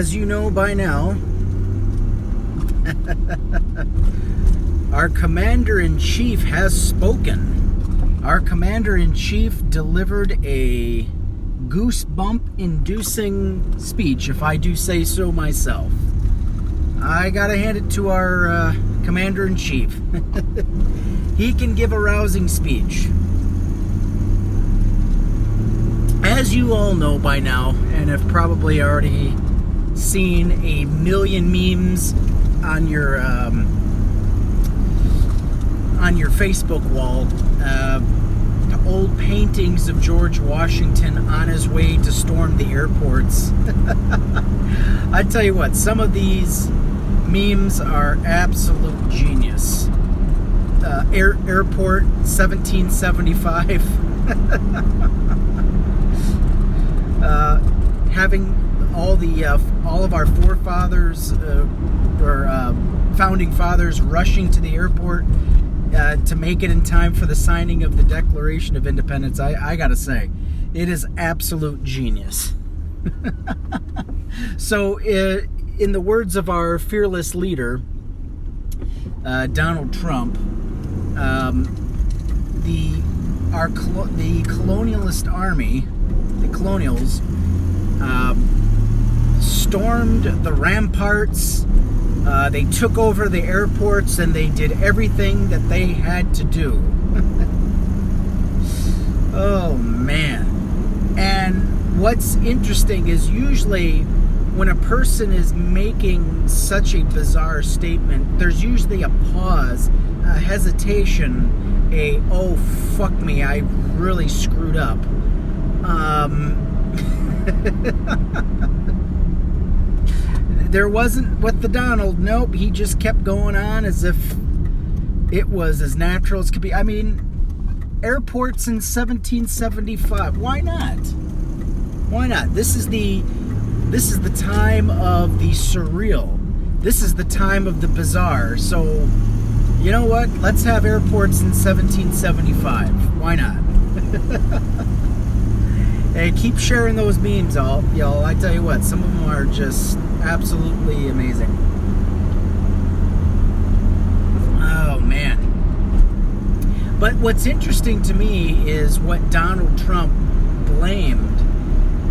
As you know by now, our Commander-in-Chief has spoken. Our Commander-in-Chief delivered a goosebump-inducing speech, if I do say so myself. I gotta hand it to our Commander-in-Chief. He can give a rousing speech. As you all know by now, and have probably already seen a million memes on your Facebook wall, old paintings of George Washington on his way to storm the airports. I tell you what, some of these memes are absolute genius. Airport 1775. Having all of our forefathers or founding fathers rushing to the airport to make it in time for the signing of the Declaration of Independence. I gotta say, it is absolute genius. So, in the words of our fearless leader, Donald Trump, the colonialist army, the colonials, stormed the ramparts. They took over the airports, and they did everything that they had to do. Oh man. And what's interesting is usually when a person is making such a bizarre statement, there's usually a pause, a hesitation, oh fuck me, I really screwed up. There wasn't with the Donald. Nope, he just kept going on as if it was as natural as could be. I mean, airports in 1775. Why not? Why not? This is the time of the surreal. This is the time of the bizarre. So, you know what? Let's have airports in 1775. Why not? Hey, keep sharing those memes, y'all. I tell you what, some of them are just absolutely amazing. Oh, man. But what's interesting to me is what Donald Trump blamed.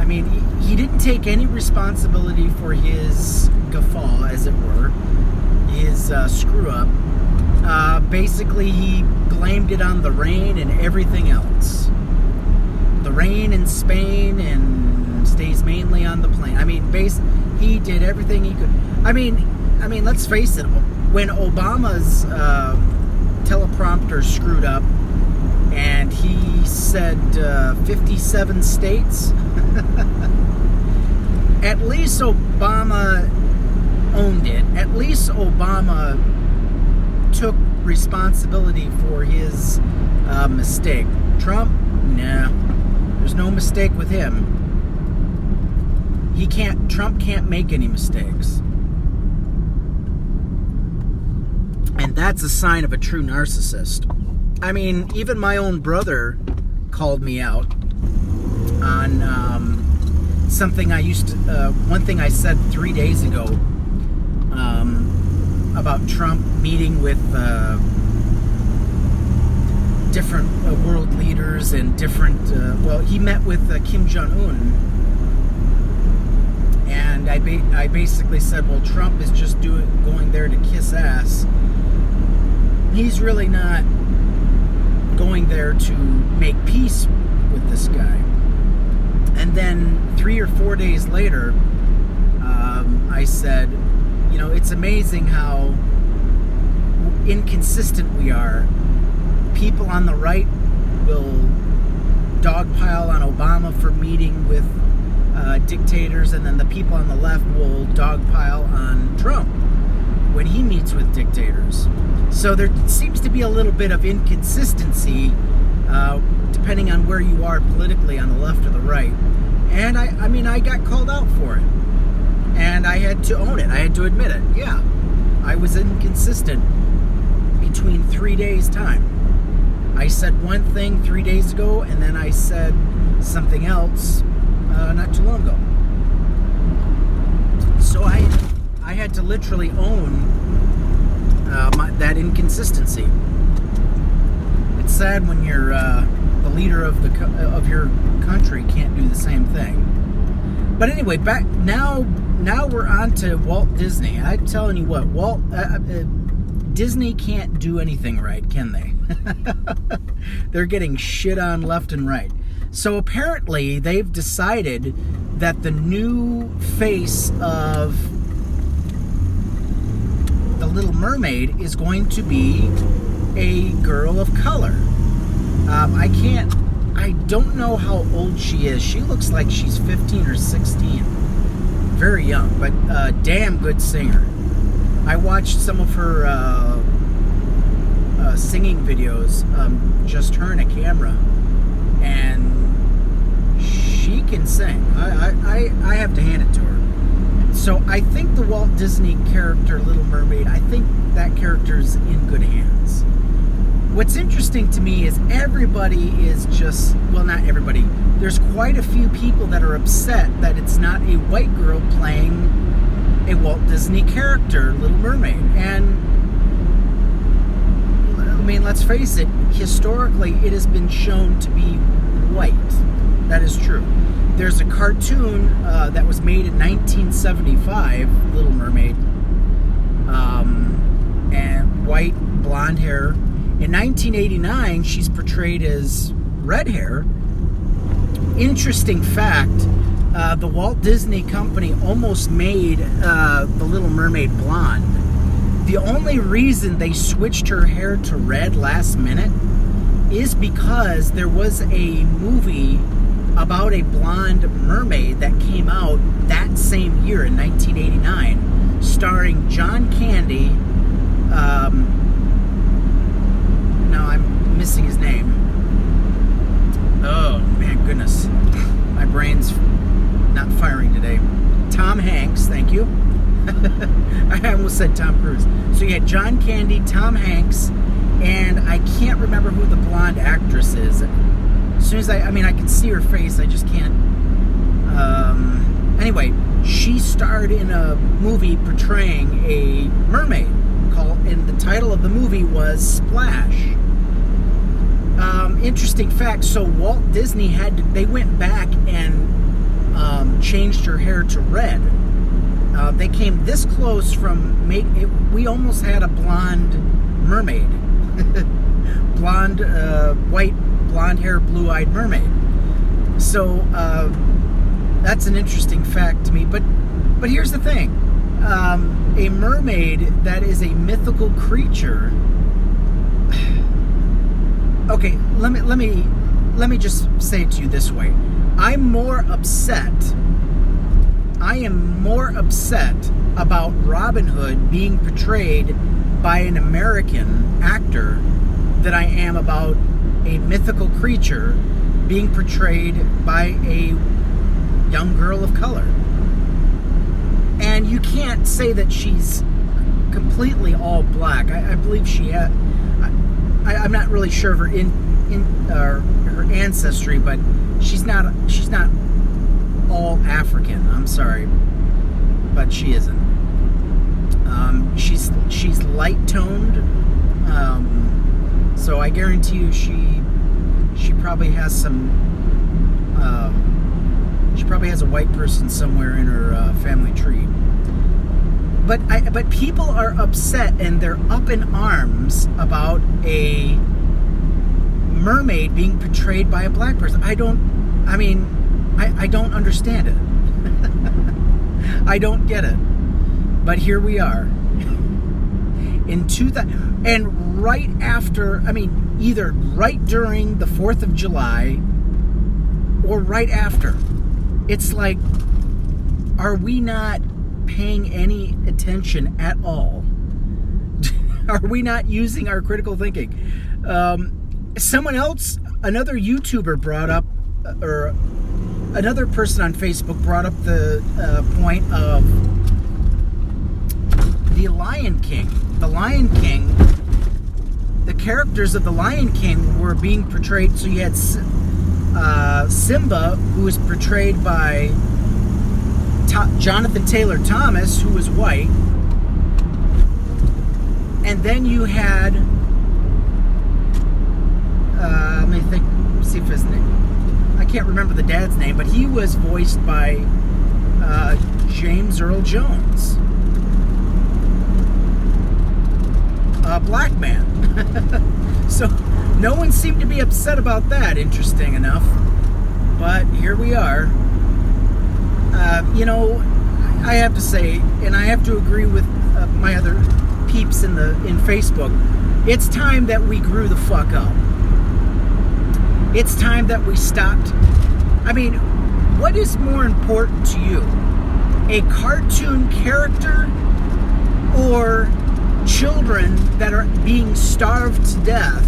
I mean, he didn't take any responsibility for his guffaw, as it were, his screw-up. Basically, he blamed it on the rain and everything else. The rain in Spain, and stays mainly on the plane. I mean, he did everything he could. I mean, let's face it. When Obama's teleprompter screwed up, and he said 57 states, at least Obama owned it. At least Obama took responsibility for his mistake. Trump, nah. There's no mistake with him. Trump can't make any mistakes. And that's a sign of a true narcissist. I mean, even my own brother called me out on something one thing I said 3 days ago about Trump meeting with different world leaders and different, he met with Kim Jong-un, and I basically said, well, Trump is just going there to kiss ass. He's really not going there to make peace with this guy. And then 3 or 4 days later, I said, it's amazing how inconsistent we are. People on the right will dogpile on Obama for meeting with dictators, and then the people on the left will dogpile on Trump when he meets with dictators. So there seems to be a little bit of inconsistency depending on where you are politically, on the left or the right. And I got called out for it. And I had to own it. I had to admit it. Yeah, I was inconsistent between 3 days' time. I said one thing 3 days ago, and then I said something else not too long ago. So I had to literally own that inconsistency. It's sad when you're the leader of your country can't do the same thing. But anyway, back now we're on to Walt Disney. I'm telling you what, Disney can't do anything right, can they? They're getting shit on left and right. So apparently they've decided that the new face of The Little Mermaid is going to be a girl of color. I don't know how old she is. She looks like she's 15 or 16. Very young, but damn good singer. I watched some of her singing videos, just her and a camera, and she can sing. I have to hand it to her. So I think the Walt Disney character, Little Mermaid, I think that character's in good hands. What's interesting to me is everybody is just, well, not everybody, there's quite a few people that are upset that it's not a white girl playing a Walt Disney character, Little Mermaid. And, I mean, let's face it, historically it has been shown to be white. That is true. There's a cartoon that was made in 1975, Little Mermaid, and white, blonde hair. In 1989, she's portrayed as red hair. Interesting fact, the Walt Disney Company almost made The Little Mermaid blonde. The only reason they switched her hair to red last minute is because there was a movie about a blonde mermaid that came out that same year in 1989, starring John Candy. No, I'm missing his name. Oh, man, goodness. My brain's not firing today. Tom Hanks, thank you. I almost said Tom Cruise. So you had John Candy, Tom Hanks, and I can't remember who the blonde actress is. As soon as I can see her face, I just can't. Anyway, she starred in a movie portraying a mermaid, and the title of the movie was Splash. Interesting fact, so Walt Disney they went back and changed her hair to red. They came this close from we almost had a blonde mermaid. Blonde, white, blonde hair, blue-eyed mermaid. So that's an interesting fact to me. But here's the thing: a mermaid that is a mythical creature. Okay, let me just say it to you this way: I am more upset about Robin Hood being portrayed by an American actor than I am about a mythical creature being portrayed by a young girl of color. And you can't say that she's completely all black. I believe she had. I'm not really sure of her her ancestry, but she's not all African. I'm sorry, but she isn't. She's light toned, so I guarantee you she probably has some. She probably has a white person somewhere in her family tree. But people are upset and they're up in arms about a mermaid being portrayed by a black person. I don't understand it. I don't get it. But here we are. In 2000, and right after, either right during the 4th of July or right after. It's like, are we not paying any attention at all? Are we not using our critical thinking? Someone else, another YouTuber brought up, or another person on Facebook brought up the point of the Lion King. The Lion King, the characters of the Lion King were being portrayed. So you had Simba, who was portrayed by Jonathan Taylor Thomas, who was white. And then you had, let me think, see if his name, I can't remember the dad's name, but he was voiced by James Earl Jones. A black man. So no one seemed to be upset about that, interesting enough. But here we are. I have to say, and I have to agree with my other peeps in Facebook, it's time that we grew the fuck up. It's time that we stopped. I mean, what is more important to you? A cartoon character or children that are being starved to death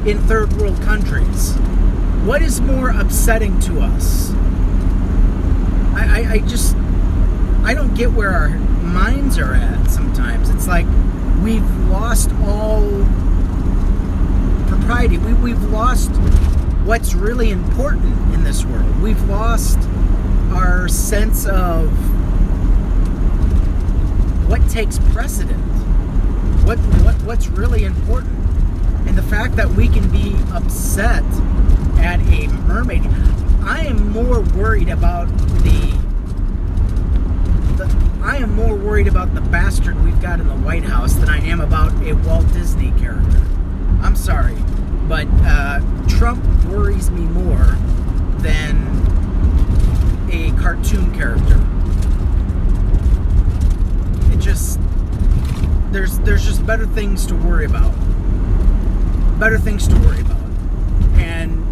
in third world countries? What is more upsetting to us? I don't get where our minds are at sometimes. It's like we've lost all propriety. We've lost what's really important in this world. We've lost our sense of what takes precedent. What's really important. And the fact that we can be upset at a mermaid. I am more worried about the bastard we've got in the White House than I am about a Walt Disney character. I'm sorry, but Trump worries me more than a cartoon character. It just there's just better things to worry about. And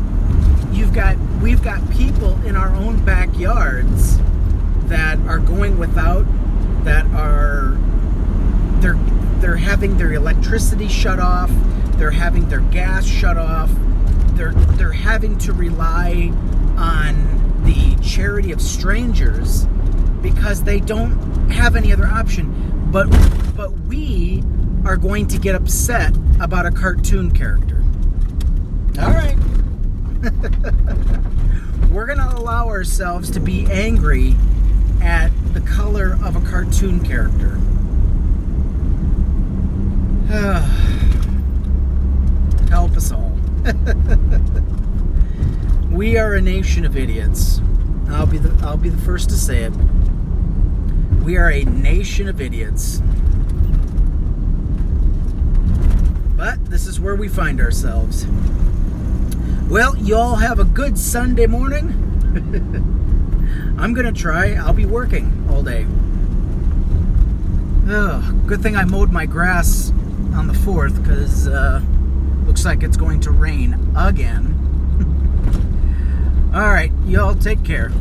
we've got people in our own backyards that are going without, that are they're having their electricity shut off, they're having their gas shut off, they're having to rely on the charity of strangers because they don't have any other option. But we are going to get upset about a cartoon character. All right. We're going to allow ourselves to be angry at the color of a cartoon character. Help us all. We are a nation of idiots. I'll be the first to say it. We are a nation of idiots. But this is where we find ourselves. Well, you all have a good Sunday morning. I'm going to try. I'll be working all day. Good thing I mowed my grass on the 4th, because looks like it's going to rain again. All right, y'all take care.